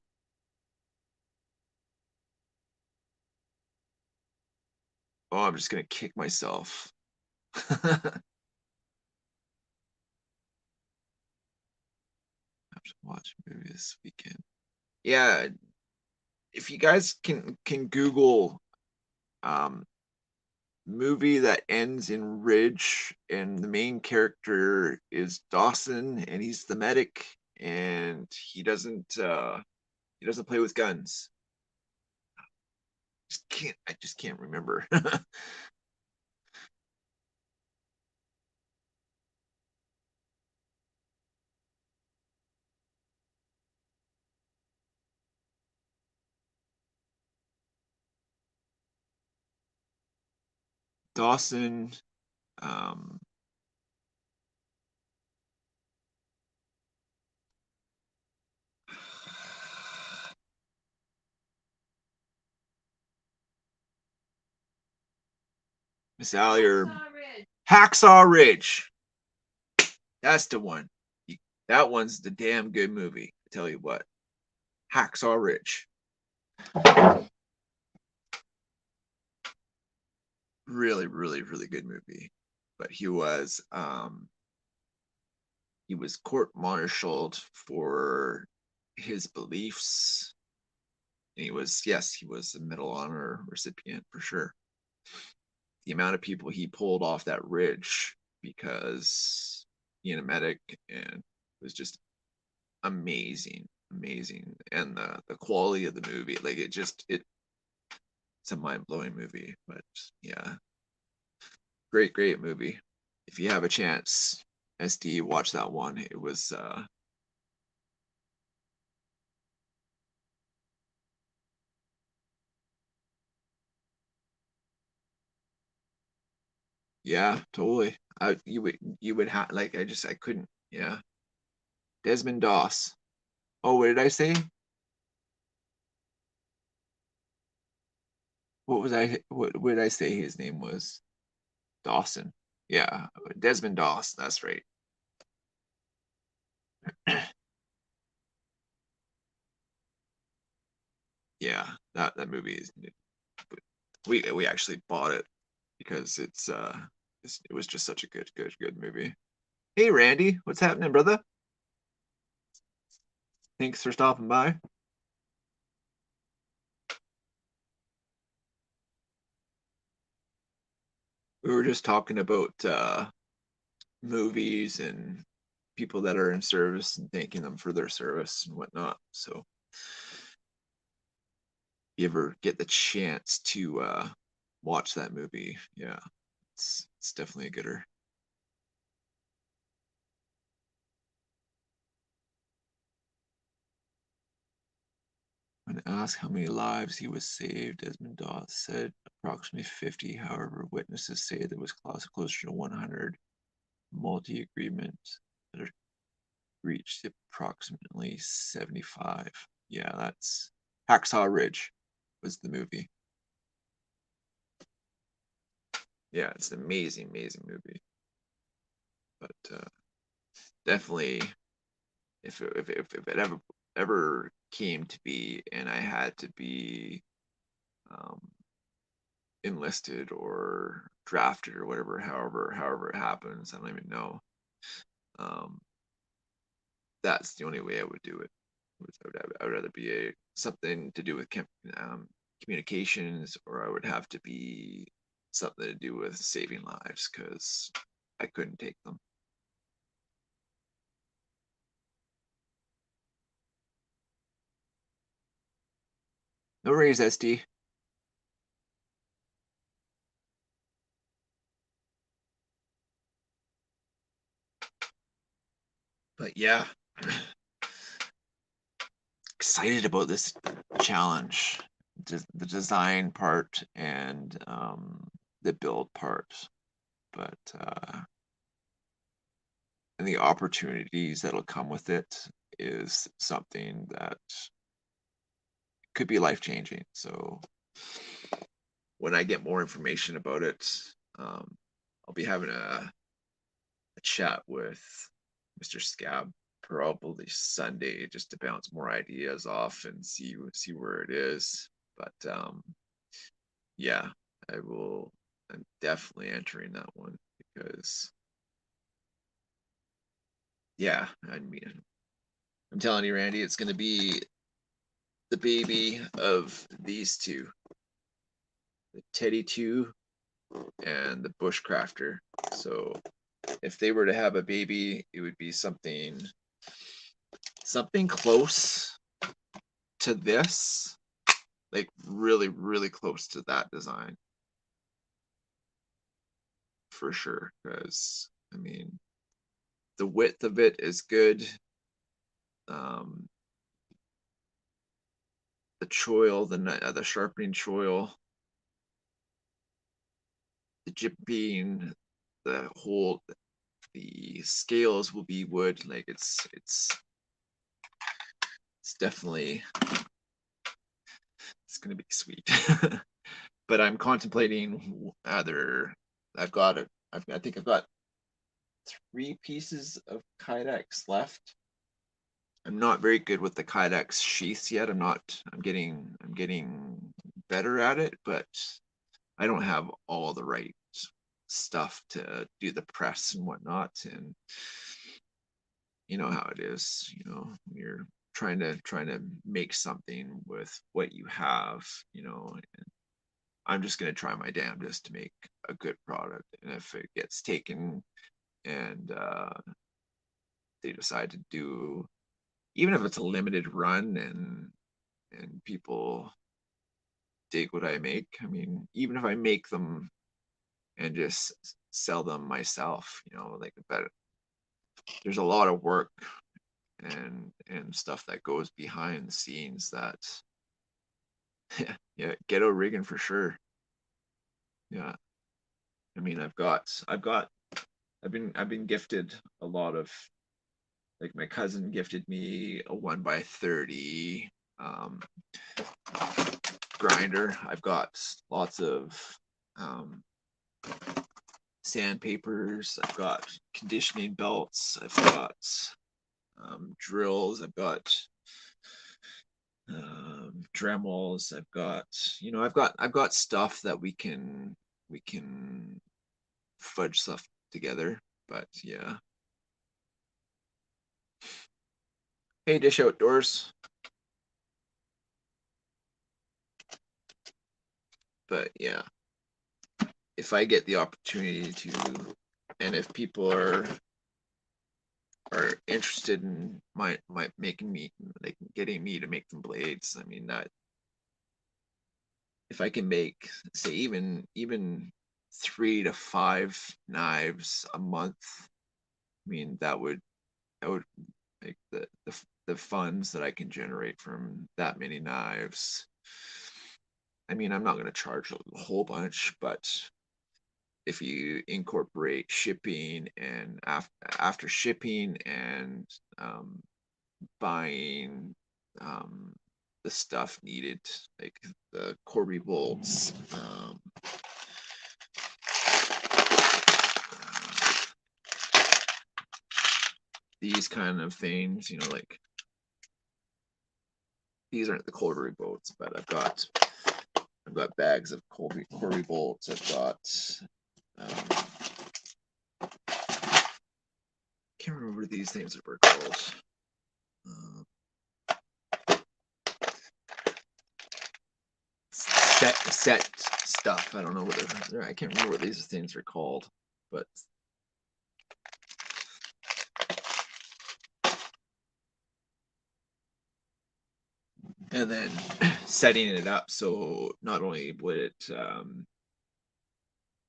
oh, I'm just gonna kick myself. Have to watch a movie this weekend. Yeah, if you guys can Google um, movie that ends in Ridge, and the main character is Dawson, and he's the medic, and he doesn't play with guns. I just can't remember. Dawson, um, Miss Allier, Hacksaw Ridge. That's the one. That one's the damn good movie. I tell you what, Hacksaw Ridge, really, really, really good movie. But he was court-martialed for his beliefs. And he was a Medal of Honor recipient for sure. The amount of people he pulled off that ridge because being a medic and was just amazing, amazing. And the quality of the movie, like it it's a mind-blowing movie. But yeah, great movie. If you have a chance, SD, watch that one. It was yeah, totally. You would have like I couldn't. Yeah, Desmond Doss. Oh, what did I say? What did I say his name was? Dawson. Yeah, Desmond Doss. That's right. Yeah, that movie is. We actually bought it because it was just such a good movie. Hey Randy, what's happening, brother? Thanks for stopping by. We were just talking about movies and people that are in service and thanking them for their service and whatnot. So you ever get the chance to watch that movie, yeah, it's definitely a gooder. When asked how many lives he was saved, Desmond Doss said approximately 50. However, witnesses say there was closer to 100. Multi-agreement that are reached approximately 75. Yeah, that's Hacksaw Ridge was the movie. Yeah, it's an amazing movie. But definitely, if it ever came to be, and I had to be um, enlisted or drafted or whatever, however it happens, I don't even know. Um, that's the only way I would do it. I would rather be something to do with communications, or I would have to be something to do with saving lives because I couldn't take them. No worries, SD. But yeah, excited about this challenge, the design part and the build part. But and the opportunities that'll come with it is something that could be life changing. So when I get more information about it, um, I'll be having a chat with Mr. Scab probably Sunday just to bounce more ideas off and see where it is. But yeah, I will. I'm definitely entering that one because yeah, I mean, I'm telling you, Randy, it's going to be the baby of these two, the Teddy 2 and the Bushcrafter. So if they were to have a baby, it would be something close to this, like really close to that design for sure. Because I mean, the width of it is good. Um, the choil, the sharpening choil, the jipping, the whole the scales will be wood. Like it's definitely it's gonna be sweet. But I'm contemplating either I think I've got 3 pieces of Kydex left. I'm not very good with the Kydex sheaths yet. I'm getting better at it, but I don't have all the right stuff to do the press and whatnot. And you know how it is, when you're trying to make something with what you have, I'm just gonna try my damnedest to make a good product. And if it gets taken and they decide to do, even if it's a limited run and people dig what I make. I mean, even if I make them and just sell them myself, like, but there's a lot of work and stuff that goes behind the scenes that yeah, ghetto rigging for sure. Yeah. I mean, I've been gifted a lot of, like, my cousin gifted me a 1x30 um, grinder. I've got lots of um, sandpapers. I've got conditioning belts. I've got drills. I've got Dremels. I've got stuff that we can fudge stuff together. But yeah. Hey, Dish Outdoors. But yeah, if I get the opportunity to, and if people are interested in my making me, like, getting me to make them blades, I mean, that if I can make, say, even 3 to 5 knives a month, I mean, that would make the funds that I can generate from that many knives. I mean, I'm not going to charge a whole bunch, but if you incorporate shipping and after shipping and buying um, the stuff needed, like the Corby bolts, these kind of things, like, these aren't the Corby bolts, but I've got bags of Corby bolts. I've got can't remember what these things were called. Set stuff. I don't know what I can't remember what these things are called, but and then setting it up so not only would it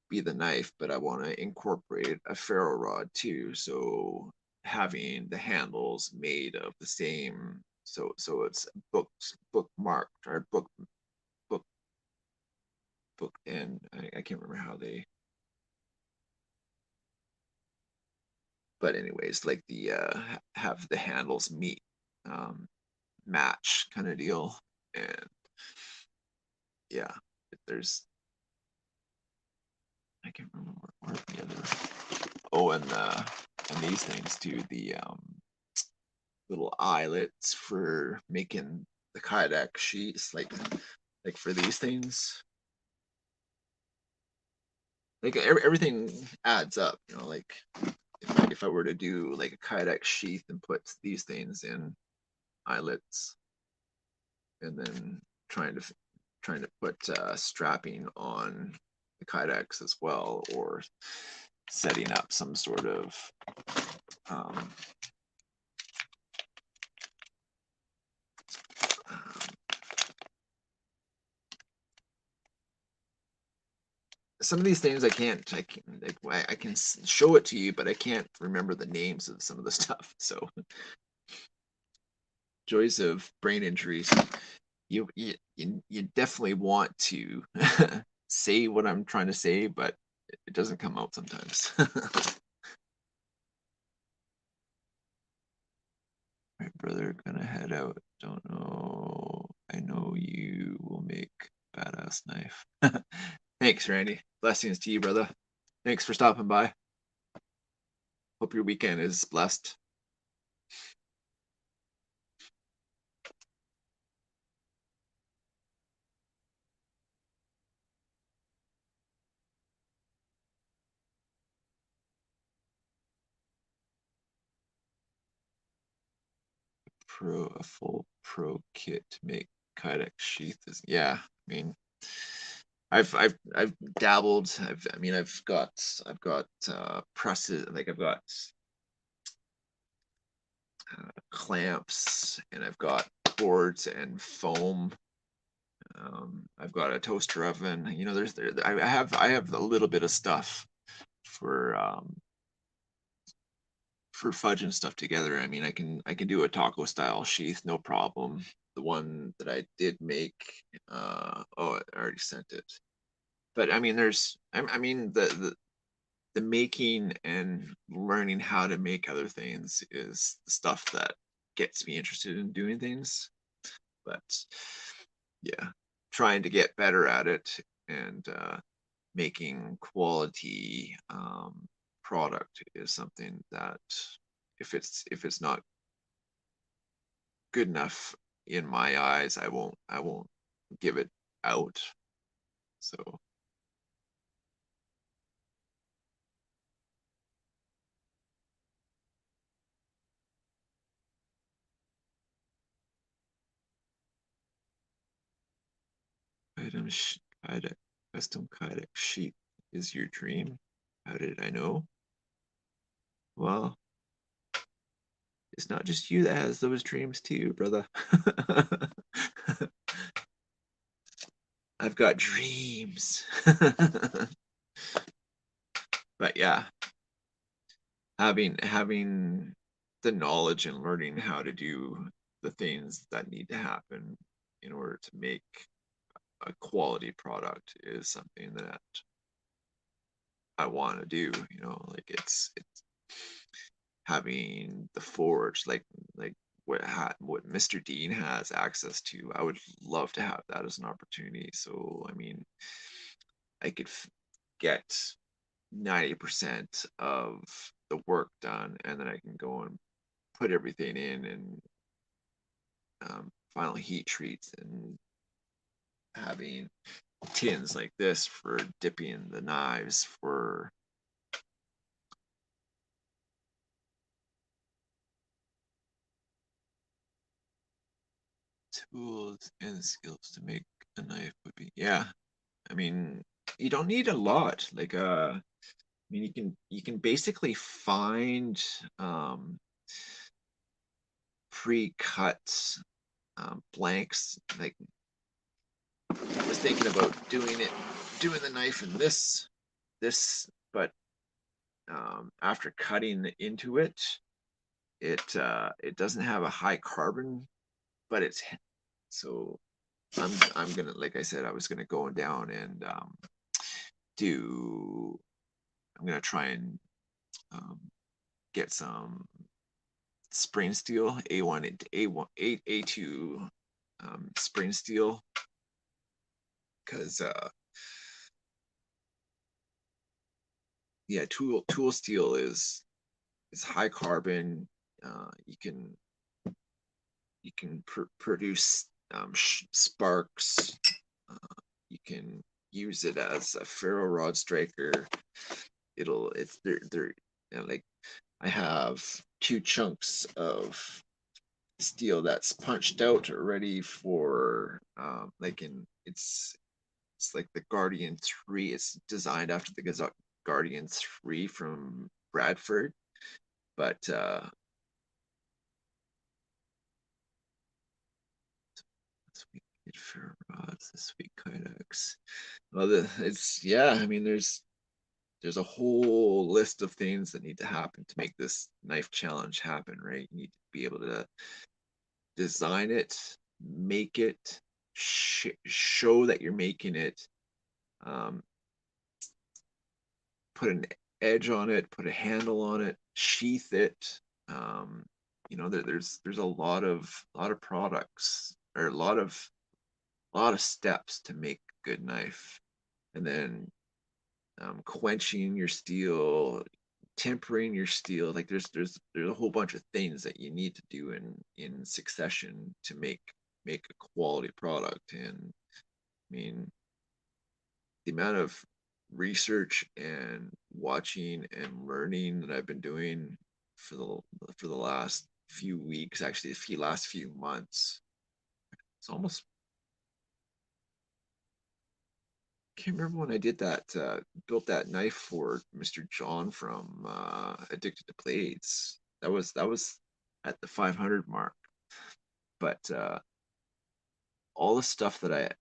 be the knife, but I want to incorporate a ferro rod too. So having the handles made of the same, so it's bookmarked or book and I can't remember how they, but anyways, like the have the handles meet match kind of deal. And yeah, there's, I can't remember where the other, oh, and these things too, the little eyelets for making the kayak sheets, like for these things, like everything adds up, like if I were to do like a kayak sheath and put these things in eyelets, and then trying to put strapping on the kayaks as well, or setting up some sort of um, some of these things I can show it to you, but I can't remember the names of some of the stuff. So joys of brain injuries. You definitely want to say what I'm trying to say, but it doesn't come out sometimes. My brother gonna head out. Don't know. I know you will make badass knife. Thanks, Randy. Blessings to you, brother. Thanks for stopping by. Hope your weekend is blessed. A full pro kit to make kayak sheath is, yeah. I mean, I've dabbled. I've got presses. Like, I've got clamps, and I've got boards and foam. I've got a toaster oven. You know, I have a little bit of stuff for for fudging stuff together. I mean, I can do a taco style sheath, no problem. The one that I did make, oh, I already sent it. But I mean, I mean, the making and learning how to make other things is the stuff that gets me interested in doing things. But yeah, trying to get better at it and making quality product is something that if it's not good enough in my eyes, I won't give it out. So item kydex, custom kydex sheet is your dream. How did I know? Well, it's not just you that has those dreams too, brother. I've got dreams. But yeah, having the knowledge and learning how to do the things that need to happen in order to make a quality product is something that I want to do. You know, like it's having the forge, like what Mr. Dean has access to. I would love to have that as an opportunity. So I mean, I could get 90% of the work done, and then I can go and put everything in and final heat treats and having tins like this for dipping the knives for tools and skills to make a knife would be, yeah. I mean, you don't need a lot. Like I mean, you can basically find pre-cut blanks. Like I was thinking about doing the knife in this, but after cutting into it, it doesn't have a high carbon, but it's so I'm gonna, like I said, I was gonna go down and do I'm gonna try and um, get some spring steel A1 A2 spring steel because yeah, tool steel is high carbon. You can produce sparks. You can use it as a ferro rod striker. It's they're you know, like I have two chunks of steel that's punched out ready for like in it's like the Guardian 3. It's designed after the Guardian 3 from Bradford, but sweet ferro rods, the sweet kydex. Well, it's yeah. I mean, there's a whole list of things that need to happen to make this knife challenge happen, right? You need to be able to design it, make it, show that you're making it, um, put an edge on it, put a handle on it, sheath it. Um, you know, there's a lot of products or a lot of steps to make a good knife, and then quenching your steel, tempering your steel. Like there's a whole bunch of things that you need to do in succession to make a quality product. And I mean, the amount of research and watching and learning that I've been doing for the last few weeks, actually the last few months, it's almost can't remember when I did that, built that knife for Mr. John from Addicted to Blades. That was at the 500 mark. But all the stuff that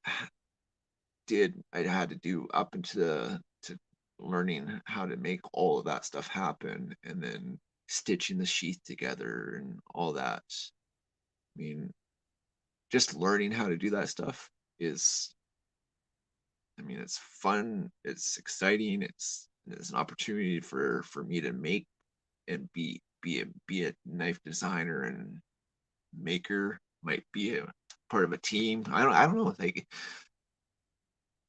I had to do up into to learning how to make all of that stuff happen, and then stitching the sheath together and all that. I mean, just learning how to do that stuff is, I mean, it's fun, it's exciting, it's an opportunity for me to make and be a knife designer and maker, might be a part of a team. I don't know. Like,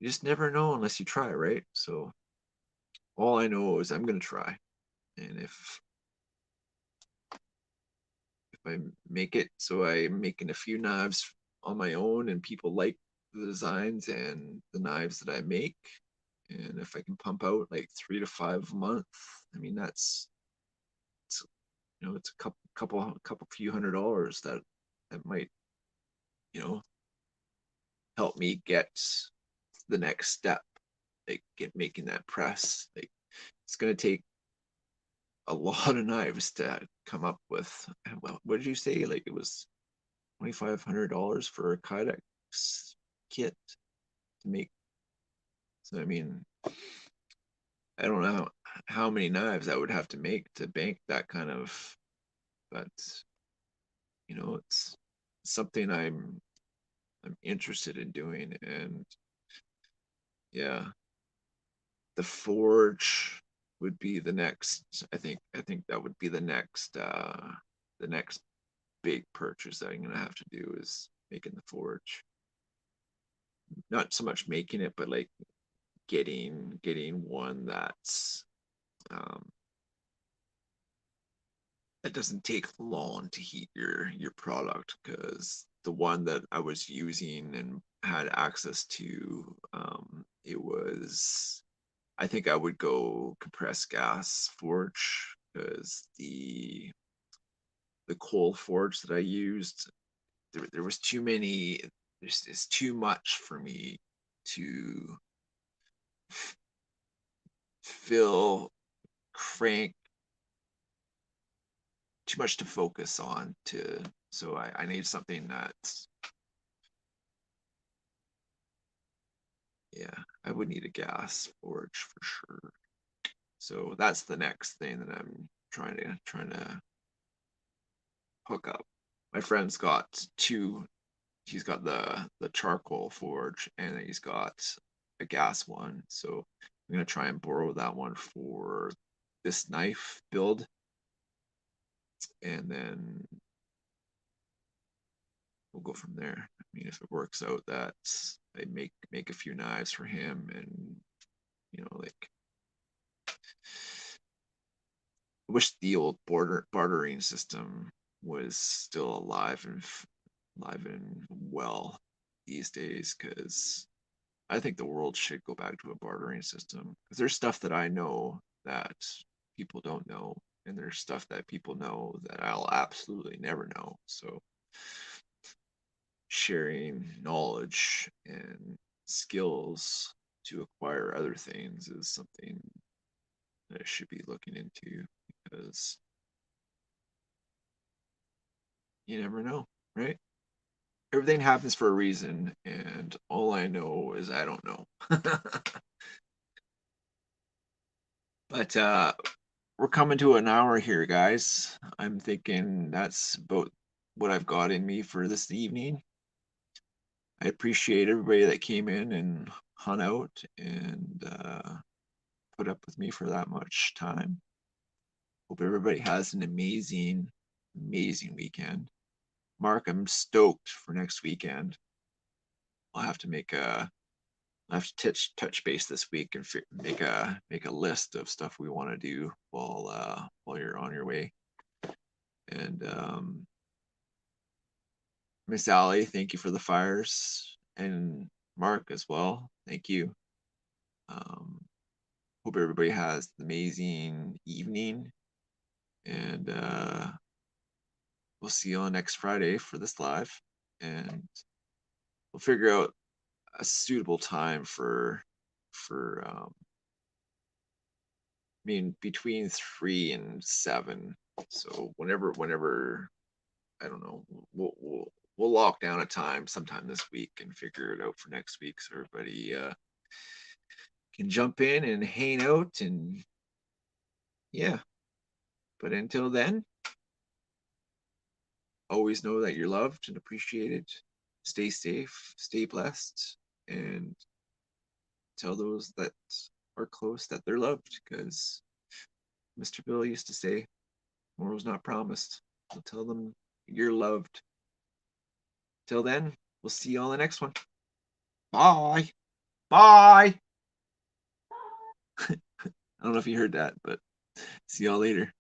you just never know unless you try, right? So all I know is I'm gonna try, and if I make it, so I'm making a few knives on my own, and people like the designs and the knives that I make, and if I can pump out like 3 to 5 a month, I mean it's it's a couple few $100s that might you know help me get the next step, like get making that press. Like, it's gonna take a lot of knives to come up with. Well, what did you say? Like, it was $2,500 for a Kydex kit to make. So I mean, I don't know how many knives I would have to make to bank that kind of, but it's something I'm interested in doing, and yeah, the forge would be the next. I think that would be the next big purchase that I'm gonna have to do is making the forge. Not so much making it, but like getting one um that doesn't take long to heat your product, because the one that I was using and had access to, it was, I think I would go compressed gas forge, because the coal forge that I used, there was too many, there's too much for me to fill, crank, too much to focus on, to so I need something that's, yeah, I would need a gas forge for sure. So that's the next thing that I'm trying to hook up. My friend's got two. He's got the charcoal forge, and he's got a gas one. So I'm gonna try and borrow that one for this knife build, and then we'll go from there. I mean, if it works out that I make a few knives for him, and like, I wish the old bartering system was still alive and well these days, because I think the world should go back to a bartering system, because there's stuff that I know that people don't know, and there's stuff that people know that I'll absolutely never know. So sharing knowledge and skills to acquire other things is something that I should be looking into, because you never know, right? Everything happens for a reason, and all I know is I don't know. But we're coming to an hour here, guys. I'm thinking that's about what I've got in me for this evening. I appreciate everybody that came in and hung out and put up with me for that much time. Hope everybody has an amazing, amazing weekend. Mark, I'm stoked for next weekend. I'll have to make a I have to touch base this week and make a list of stuff we want to do while you're on your way. And Miss Allie, thank you for the fires, and Mark as well. Thank you. Um, Hope everybody has an amazing evening, and we'll see you on next Friday for this live, and we'll figure out a suitable time for I mean, between 3 and 7. So whenever I don't know, we'll lock down a time sometime this week and figure it out for next week so everybody can jump in and hang out and yeah. But until then, always know that you're loved and appreciated. Stay safe, stay blessed, and tell those that are close that they're loved because Mr. Bill used to say, tomorrow's not promised. So tell them you're loved. Till then, we'll see you on the next one. Bye. Bye. I don't know if you heard that, but see y'all later.